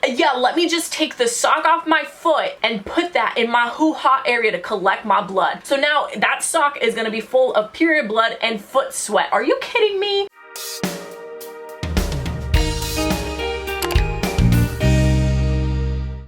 Yeah, let me just take the sock off my foot and put that in my hoo-ha area to collect my blood. So now that sock is gonna be full of period blood and foot sweat. Are you kidding me?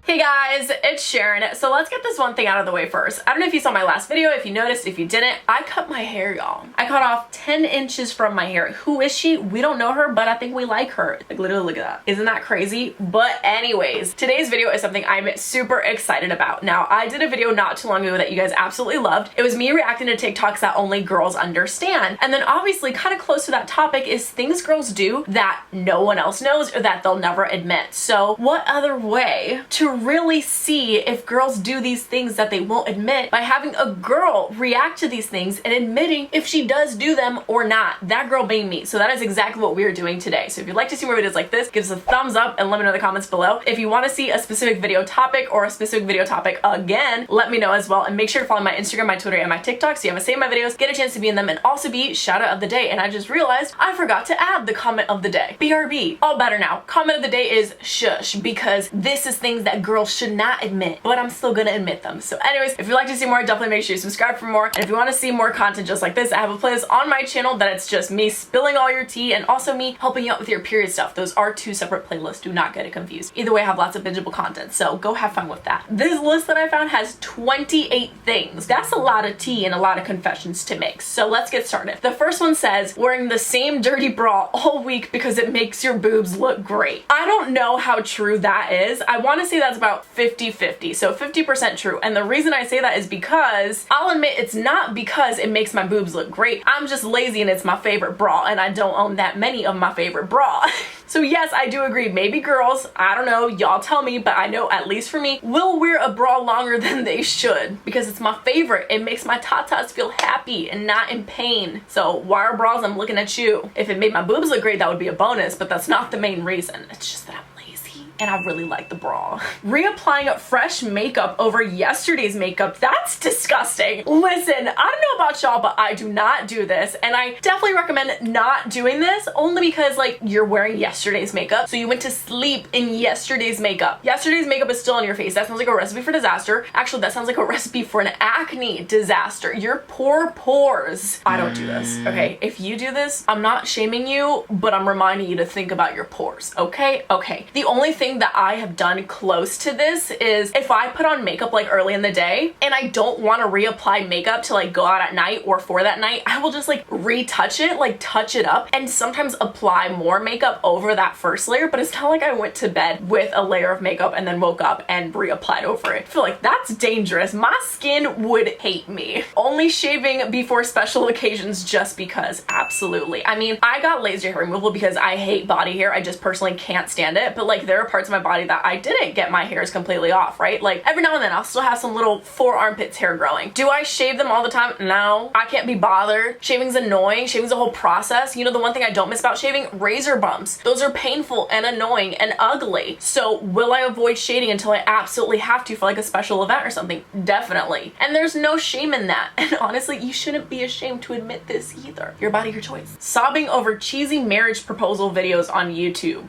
Hey guys, it's Sharon. So let's get this one thing out of the way first. I don't know if you saw my last video, if you noticed, if you didn't, I cut my hair, y'all. I cut off 10 inches from my hair. Who is she? We don't know her, but I think we like her. Like literally look at that. Isn't that crazy? But anyways, today's video is something I'm super excited about. Now, I did a video not too long ago that you guys absolutely loved. It was me reacting to TikToks that only girls understand. And then obviously kind of close to that topic is things girls do that no one else knows or that they'll never admit. So what other way to really see if girls do these things that they won't admit by having a girl react to these things and admitting if she does do them or not. That girl being me. So that is exactly what we are doing today. So if you'd like to see more videos like this, give us a thumbs up and let me know in the comments below. If you want to see a specific video topic or a specific video topic again, let me know as well. And make sure to follow my Instagram, my Twitter, and my TikTok so you haven't saved my videos, get a chance to be in them, and also be shout out of the day. And I just realized I forgot to add the comment of the day. BRB. All better now. Comment of the day is shush, because this is things that girls should not admit, but I'm still gonna admit them. So anyways, if you'd like to see more, definitely make sure you subscribe for more. And if you want to see more content just like this, I have a playlist on my channel that it's just me spilling all your tea and also me helping you out with your period stuff. Those are two separate playlists. Do not get it confused. Either way, I have lots of bingeable content, so go have fun with that. This list that I found has 28 things. That's a lot of tea and a lot of confessions to make. So let's get started. The first one says, wearing the same dirty bra all week because it makes your boobs look great. I don't know how true that is. I want to say that's about 50-50, so 50% true. And the reason I say that is because I'll admit it's not because it makes my boobs look great. I'm just lazy and it's my favorite bra and I don't own that many of my favorite bra. So yes, I do agree. Maybe girls, I don't know, y'all tell me, but I know at least for me, will wear a bra longer than they should because it's my favorite. It makes my tatas feel happy and not in pain. So wire bras, I'm looking at you. If it made my boobs look great, that would be a bonus, but that's not the main reason. It's just that I'm lazy and I really like the bra. Reapplying fresh makeup over yesterday's makeup, that's disgusting. Listen, I don't know about y'all, but I do not do this, and I definitely recommend not doing this only because like you're wearing yesterday's makeup, so you went to sleep in yesterday's makeup. Yesterday's makeup is still on your face. That sounds like a recipe for disaster. Actually, that sounds like a recipe for an acne disaster. Your poor pores. I don't do this, okay? If you do this, I'm not shaming you, but I'm reminding you to think about your pores, okay? Okay. The only thing that I have done close to this is if I put on makeup like early in the day and I don't want to reapply makeup to like go out at night or for that night, I will just like retouch it, like touch it up, and sometimes apply more makeup over that first layer. But it's not like I went to bed with a layer of makeup and then woke up and reapplied over it. I feel like that's dangerous. My skin would hate me. Only shaving before special occasions just because, absolutely. I mean, I got laser hair removal because I hate body hair. I just personally can't stand it, but like there are parts of my body that I didn't get my hairs completely off, right? Like every now and then I'll still have some little 4 armpits hair growing. Do I shave them all the time? No, I can't be bothered. Shaving's annoying. Shaving's a whole process. You know, the one thing I don't miss about shaving? Razor bumps. Those are painful and annoying and ugly. So will I avoid shaving until I absolutely have to for like a special event or something? Definitely. And there's no shame in that. And honestly, you shouldn't be ashamed to admit this either. Your body, your choice. Sobbing over cheesy marriage proposal videos on YouTube.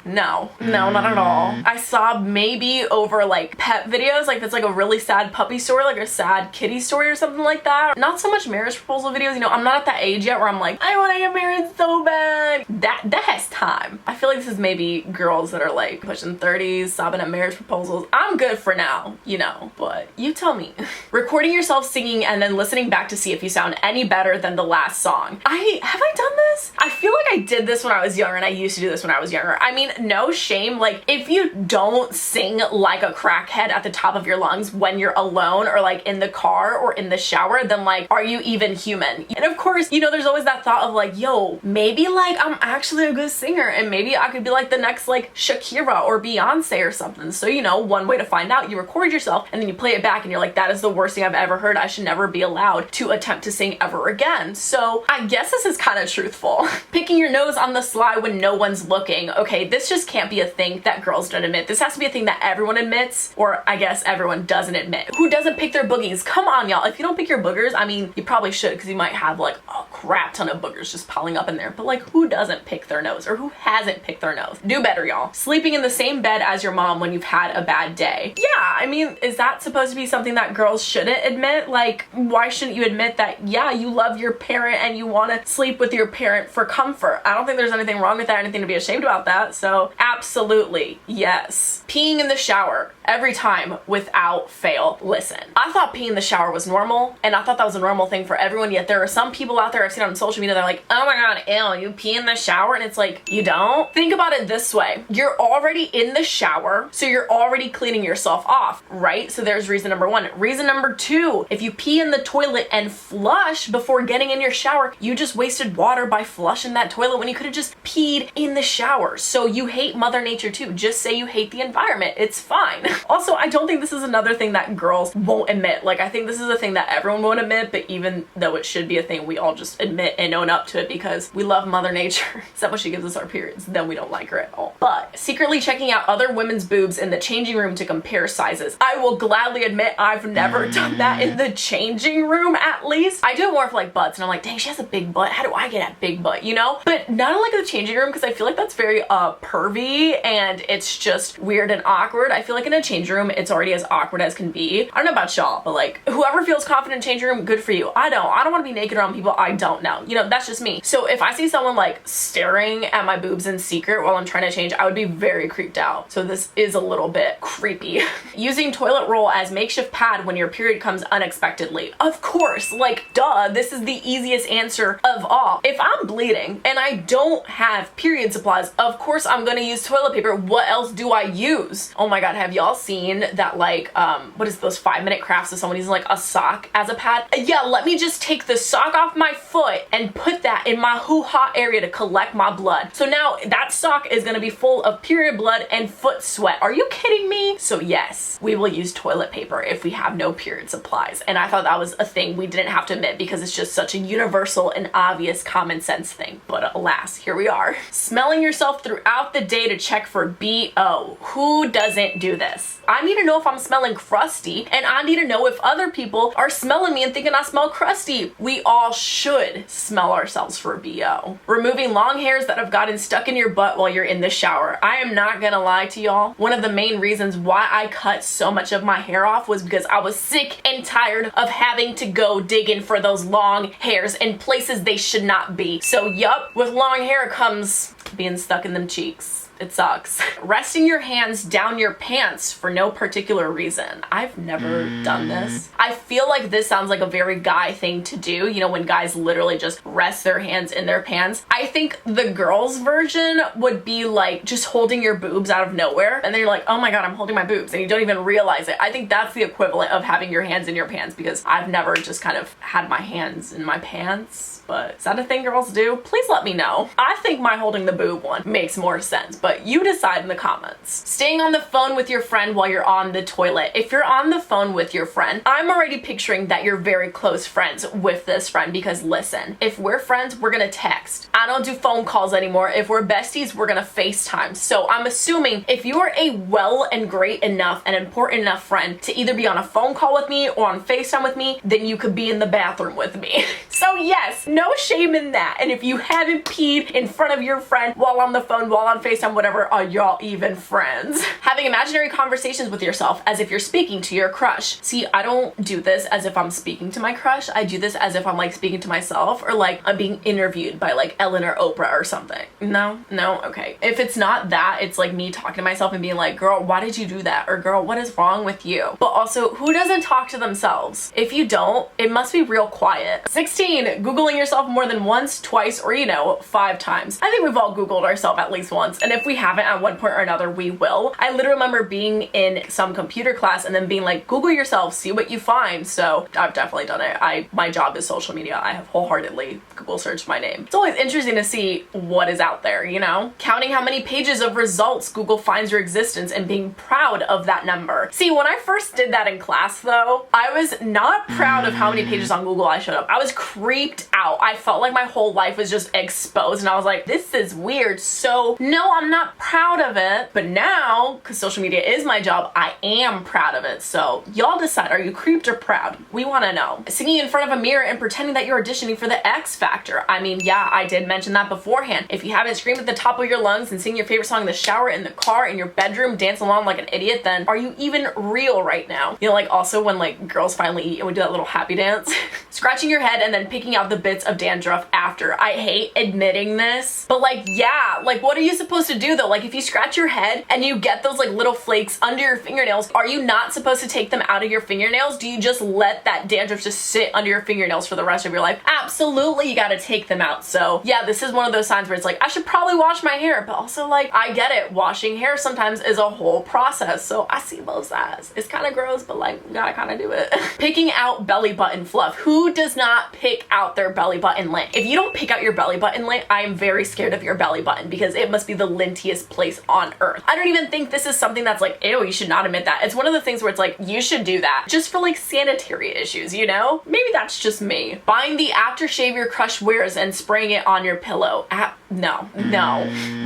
No, not at all. I sob maybe over like pet videos, like if it's like a really sad puppy story, like a sad kitty story or something like that. Not so much marriage proposal videos. You know, I'm not at that age yet where I'm like, I want to get married so bad. That has time. I feel like this is maybe girls that are like pushing 30s, sobbing at marriage proposals. I'm good for now, you know, but you tell me. Recording yourself singing and then listening back to see if you sound any better than the last song. Have I done this? I feel like I did this when I was younger, and I used to do this when I was younger. I mean, no shame. Like if you don't sing like a crackhead at the top of your lungs when you're alone or like in the car or in the shower, then like, are you even human? And of course, you know, there's always that thought of like, yo, maybe like I'm actually a good singer and maybe I could be like the next like Shakira or Beyonce or something. So, you know, one way to find out, you record yourself and then you play it back and you're like, that is the worst thing I've ever heard. I should never be allowed to attempt to sing ever again. So I guess this is kind of truthful. Picking your nose on the sly when no one's looking. Okay, this just can't be a thing that girls don't admit. This has to be a thing that everyone admits, or I guess everyone doesn't admit. Who doesn't pick their boogies? Come on, y'all. If you don't pick your boogers, I mean, you probably should, because you might have like a crap ton of boogers just piling up in there. But like, who doesn't pick their nose, or who hasn't picked their nose? Do better, y'all. Sleeping in the same bed as your mom when you've had a bad day. Yeah, I mean, is that supposed to be something that girls shouldn't admit? Like, why shouldn't you admit that, yeah, you love your parent and you want to sleep with your parent for comfort? I don't think there's anything wrong with that, anything to be ashamed about that. So absolutely, yes. Peeing in the shower every time without fail. Listen, I thought peeing in the shower was normal, and I thought that was a normal thing for everyone, yet there are some people out there I've seen on social media that are like, oh my god, ew, you pee in the shower? And it's like, you don't? Think about it this way. You're already in the shower, so you're already cleaning yourself off, right? So there's reason number one. Reason number two, if you pee in the toilet and flush before getting in your shower, you just wasted water by flushing that toilet when you could have just peed in the shower. So you hate Mother Nature too. Just say you hate the environment. It's fine. Also, I don't think this is another thing that girls won't admit. Like, I think this is a thing that everyone won't admit, but even though it should be a thing, we all just admit and own up to it because we love Mother Nature. Except when she gives us our periods, then we don't like her at all. But secretly checking out other women's boobs in the changing room to compare sizes. I will gladly admit I've never done that in the changing room, at least. I do it more for like butts, and I'm like, dang, she has a big butt. How do I get a big butt, you know? But not in like the changing room, because I feel like that's very pervy and it's just weird and awkward. I feel like in a changing room, it's already as awkward as can be. I don't know about y'all, but like, whoever feels confident in changing room, good for you. I don't want to be naked around people I don't know. You know, that's just me. So if I see someone like staring at my boobs in secret while I'm trying to change, I would be very creeped out. So this is a little bit creepy. Using toilet roll as makeshift pad when your period comes unexpectedly. Of course, like, duh, this is the easiest answer of all. If I'm bleeding and I don't have period supplies, of course I'm gonna use toilet paper. What else do I use? Oh my god, have y'all seen that, like, what is those 5-minute crafts of someone using like a sock as a pad? Yeah, let me just take the sock off my foot and put that in my hoo-ha area to collect my blood. So now that sock is gonna be full of period blood and foot sweat. Are you kidding me? So yes, we will use toilet paper if we have no period supplies. And I thought that was a thing we didn't have to admit because it's just such a universal and obvious common sense thing. But alas, here we are. Smelling yourself throughout the day to check for BO. Who doesn't do this? I need to know if I'm smelling crusty, and I need to know if other people are smelling me and thinking I smell crusty. We all should smell ourselves for BO. Removing long hairs that have gotten stuck in your butt while you're in the shower. I am not gonna lie to y'all. One of the main reasons why I cut so much of my hair off was because I was sick and tired of having to go digging for those long hairs in places they should not be. So yup, with long hair comes being stuck in them cheeks. It sucks. Resting your hands down your pants for no particular reason. I've never done this. I feel like this sounds like a very guy thing to do, you know, when guys literally just rest their hands in their pants. I think the girls' version would be like just holding your boobs out of nowhere, and then you're like, oh my god, I'm holding my boobs, and you don't even realize it. I think that's the equivalent of having your hands in your pants, because I've never just kind of had my hands in my pants. But is that a thing girls do? Please let me know. I think my holding the boob one makes more sense, but you decide in the comments. Staying on the phone with your friend while you're on the toilet. If you're on the phone with your friend, I'm already picturing that you're very close friends with this friend, because listen, if we're friends, we're gonna text. I don't do phone calls anymore. If we're besties, we're gonna FaceTime. So I'm assuming if you are a well and great enough and important enough friend to either be on a phone call with me or on FaceTime with me, then you could be in the bathroom with me. So yes, no shame in that. And if you haven't peed in front of your friend while on the phone, while on FaceTime, whatever, are y'all even friends? Having imaginary conversations with yourself as if you're speaking to your crush. See, I don't do this as if I'm speaking to my crush. I do this as if I'm like speaking to myself, or like I'm being interviewed by like Ellen or Oprah or something. No, okay. If it's not that, it's like me talking to myself and being like, girl, why did you do that? Or girl, what is wrong with you? But also, who doesn't talk to themselves? If you don't, it must be real quiet. 16, Googling yourself more than once, twice, or 5 times. I think we've all Googled ourselves at least once, and if we haven't at one point or another, we will. I literally remember being in some computer class and then being like, Google yourself, see what you find. So I've definitely done it. My job is social media. I have wholeheartedly Google searched my name. It's always interesting to see what is out there, you know? Counting how many pages of results Google finds your existence and being proud of that number. See, when I first did that in class though, I was not proud of how many pages on Google I showed up. I was creeped out. I felt like my whole life was just exposed, and I was like, this is weird. So no, I'm not not proud of it, but now, because social media is my job, I am proud of it. So y'all decide, are you creeped or proud? We want to know. Singing in front of a mirror and pretending that you're auditioning for the X Factor. I mean, yeah, I did mention that beforehand. If you haven't screamed at the top of your lungs and sing your favorite song in the shower, in the car, in your bedroom, dance along like an idiot, then are you even real right now? You know, like also when like girls finally eat and we do that little happy dance. Scratching your head and then picking out the bits of dandruff after. I hate admitting this, but like, yeah, like what are you supposed to do though? Like if you scratch your head and you get those like little flakes under your fingernails, are you not supposed to take them out of your fingernails? Do you just let that dandruff just sit under your fingernails for the rest of your life? Absolutely, you gotta take them out. So yeah, this is one of those signs where it's like, I should probably wash my hair, but also like, I get it. Washing hair sometimes is a whole process. So I see both sides. It's kind of gross, but like, you gotta kind of do it. Picking out belly button fluff. Who does not pick out their belly button lint? If you don't pick out your belly button lint, I am very scared of your belly button because it must be the lintiest place on earth. I don't even think this is something that's like, ew, you should not admit that. It's one of the things where it's like, you should do that just for like sanitary issues, you know? Maybe that's just me. Buying the aftershave your crush wears and spraying it on your pillow. No,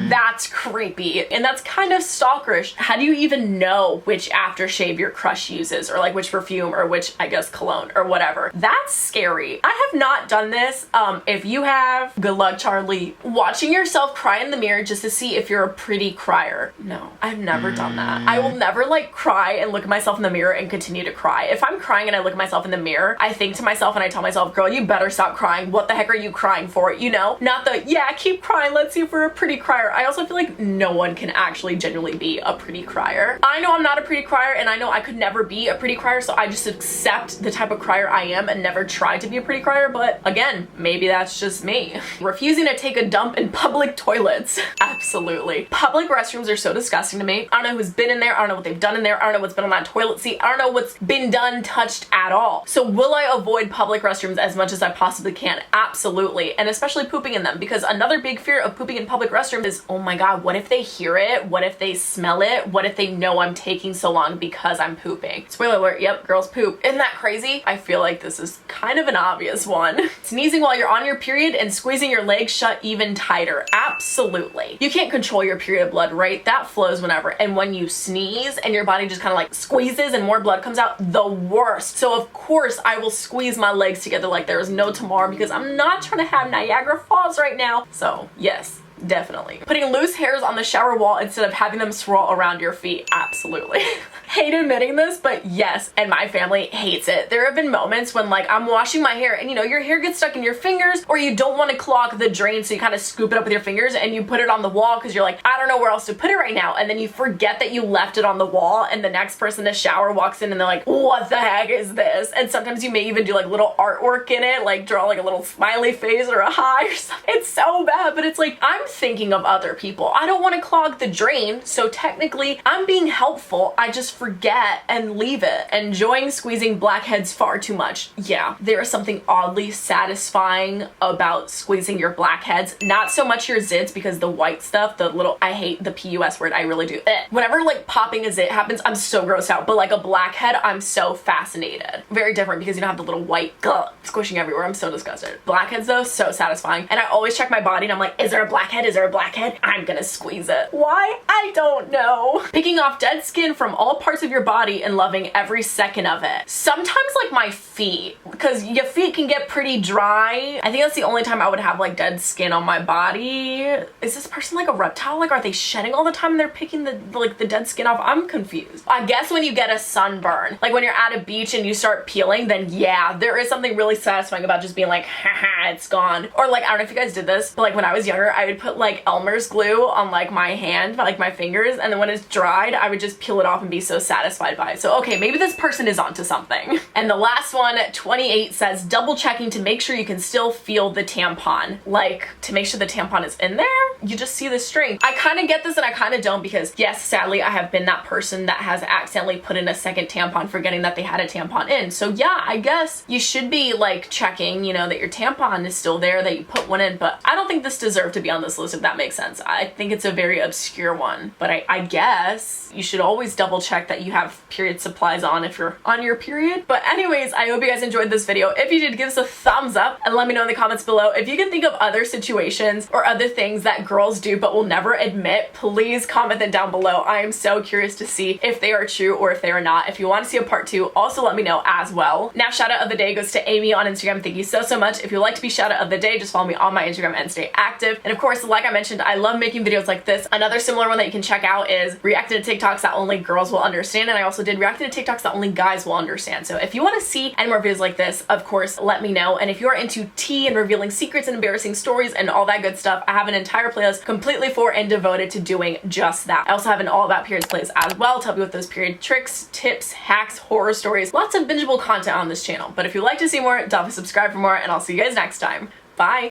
that's creepy. And that's kind of stalkerish. How do you even know which aftershave your crush uses, or like which perfume, or which, I guess, cologne or whatever? That's scary. I have not done this. If you have, good luck, Charlie. Watching yourself cry in the mirror just to see if you're a pretty crier. No, I've never done that. I will never like cry and look at myself in the mirror and continue to cry. If I'm crying and I look at myself in the mirror, I think to myself and I tell myself, girl, you better stop crying. What the heck are you crying for? You know, not the, yeah, keep crying. Let's see if we're a pretty crier. I also feel like no one can actually genuinely be a pretty crier. I know I'm not a pretty crier and I know I could never be a pretty crier, so I just accept the type of crier I am and never try to be a pretty crier, but again, maybe that's just me. Refusing to take a dump in public toilets. Absolutely. Public restrooms are so disgusting to me. I don't know who's been in there. I don't know what they've done in there. I don't know what's been on that toilet seat. I don't know what's been done, touched at all. So will I avoid public restrooms as much as I possibly can? Absolutely. And especially pooping in them, because another big fear of pooping in public restrooms is, oh my God, what if they hear it? What if they smell it? What if they know I'm taking so long because I'm pooping? Spoiler alert, yep, girls poop. Isn't that crazy? I feel like this is kind of an obvious one. Sneezing while you're on your period and squeezing your legs shut even tighter. Absolutely. You can't control your period blood, right? That flows whenever. And when you sneeze and your body just kind of like squeezes and more blood comes out, the worst. So of course I will squeeze my legs together like there is no tomorrow because I'm not trying to have Niagara Falls right now. So yes, definitely. Putting loose hairs on the shower wall instead of having them swirl around your feet. Absolutely. Hate admitting this, but yes, and my family hates it. There have been moments when like I'm washing my hair and you know, your hair gets stuck in your fingers, or you don't want to clog the drain, so you kind of scoop it up with your fingers and you put it on the wall because you're like, I don't know where else to put it right now. And then you forget that you left it on the wall, and the next person to shower walks in and they're like, what the heck is this? And sometimes you may even do like little artwork in it, like draw like a little smiley face or a high or something. It's so bad, but it's like, I'm thinking of other people. I don't want to clog the drain, so technically I'm being helpful. I just forget and leave it. Enjoying squeezing blackheads far too much. Yeah, there is something oddly satisfying about squeezing your blackheads. Not so much your zits, because the white stuff, the little, I hate the PUS word, I really do. Whenever like popping a zit happens, I'm so grossed out, but like a blackhead, I'm so fascinated. Very different because you don't have the little white squishing everywhere. I'm so disgusted. Blackheads though, so satisfying. And I always check my body and I'm like, is there a blackhead? Is there a blackhead? I'm gonna squeeze it. Why? I don't know. Picking off dead skin from all parts of your body and loving every second of it. Sometimes like my feet, because your feet can get pretty dry. I think that's the only time I would have like dead skin on my body. Is this person like a reptile? Like, are they shedding all the time and they're picking the dead skin off? I'm confused. I guess when you get a sunburn, like when you're at a beach and you start peeling, then yeah, there is something really satisfying about just being like, haha, it's gone. Or like, I don't know if you guys did this, but like when I was younger, I would put like Elmer's glue on like my hand, like my fingers, and then when it's dried, I would just peel it off and be so satisfied by it. So okay, maybe this person is onto something. And the last one, 28, says double checking to make sure you can still feel the tampon. Like, to make sure the tampon is in there, you just see the string. I kind of get this and I kind of don't, because yes, sadly, I have been that person that has accidentally put in a second tampon forgetting that they had a tampon in. So yeah, I guess you should be like checking, you know, that your tampon is still there, that you put one in, but I don't think this deserved to be on this this list, if that makes sense. I think it's a very obscure one, but I guess you should always double check that you have period supplies on if you're on your period. But anyways, I hope you guys enjoyed this video. If you did, give us a thumbs up and let me know in the comments below if you can think of other situations or other things that girls do but will never admit. Please comment them down below. I am so curious to see if they are true or if they are not. If you want to see a part 2, also let me know as well. Now, shout out of the day goes to Amy on Instagram. Thank you so much. If you'd like to be shout out of the day, just follow me on my Instagram and stay active. And of course, like I mentioned, I love making videos like this. Another similar one that you can check out is reacting to TikToks that only girls will understand, and I also did reacting to TikToks that only guys will understand. So if you want to see any more videos like this, of course, let me know. And if you're into tea and revealing secrets and embarrassing stories and all that good stuff, I have an entire playlist completely for and devoted to doing just that. I also have an all about periods playlist as well to help you with those period tricks, tips, hacks, horror stories, lots of bingeable content on this channel. But if you'd like to see more, definitely subscribe for more, and I'll see you guys next time. Bye.